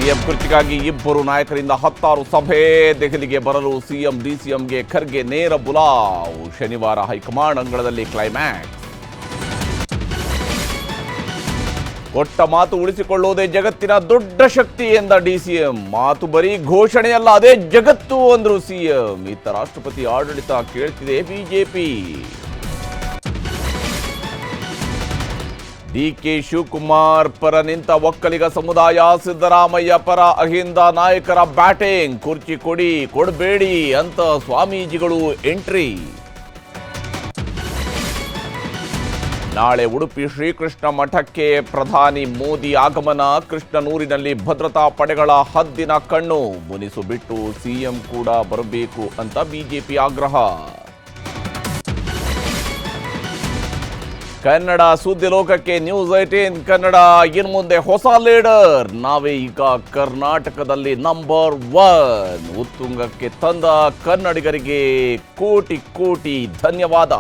CM ಕುರ್ಚಿಗಾಗಿ ಇಬ್ಬರು ನಾಯಕರಿಂದ 16 ಸಭೆ. ದೆಹಲಿಗೆ ಬರಲು ಸಿಎಂ ಡಿಸಿಎಂಗೆ ಖರ್ಗೆ ನೇರ ಬುಲಾವ್. ಶನಿವಾರ ಹೈಕಮಾಂಡ್ ಅಂಗಳದಲ್ಲಿ ಕ್ಲೈಮ್ಯಾಕ್ಸ್. ಕೊಟ್ಟ ಮಾತು ಉಳಿಸಿಕೊಳ್ಳುವುದೇ ಜಗತ್ತಿನ ದೊಡ್ಡ ಶಕ್ತಿ ಎಂದ ಡಿಸಿಎಂ. ಮಾತು ಬರೀ ಘೋಷಣೆಯಲ್ಲ, ಅದೇ ಜಗತ್ತು ಅಂದ್ರು ಸಿಎಂ. ಇತ್ತ ರಾಷ್ಟ್ರಪತಿ ಆಡಳಿತ ಕೇಳ್ತಿದೆ ಬಿಜೆಪಿ. ಡಿಕೆ ಶಿವಕುಮಾರ್ ಪರ ನಿಂತ ಒಕ್ಕಲಿಗ ಸಮುದಾಯ, ಸಿದ್ದರಾಮಯ್ಯ ಪರ ಅಹಿಂದ ನಾಯಕರ ಬ್ಯಾಟಿಂಗ್. ಕುರ್ಚಿ ಕೊಡಿ ಕೊಡಬೇಡಿ ಅಂತ ಸ್ವಾಮೀಜಿಗಳು ಎಂಟ್ರಿ. ನಾಳೆ ಉಡುಪಿ ಶ್ರೀಕೃಷ್ಣ ಮಠಕ್ಕೆ ಪ್ರಧಾನಿ ಮೋದಿ ಆಗಮನ. ಕೃಷ್ಣನೂರಿನಲ್ಲಿ ಭದ್ರತಾ ಪಡೆಗಳ ಹದ್ದಿನ ಕಣ್ಣು. ಮುನಿಸು ಬಿಟ್ಟು ಸಿಎಂ ಕೂಡ ಬರಬೇಕು ಅಂತ ಬಿಜೆಪಿ ಆಗ್ರಹ. ಕನ್ನಡ ಸುದ್ದಿ ಲೋಕಕ್ಕೆ ನ್ಯೂಸ್ 18 ಕನ್ನಡ ಇನ್ನು ಮುಂದೆ ಹೊಸ ಲೀಡರ್. ನಾವೇ ಈಗ ಕರ್ನಾಟಕದಲ್ಲಿ ನಂಬರ್ 1. ಉತ್ತುಂಗಕ್ಕೆ ತಂದ ಕನ್ನಡಿಗರಿಗೆ ಕೋಟಿ ಕೋಟಿ ಧನ್ಯವಾದ.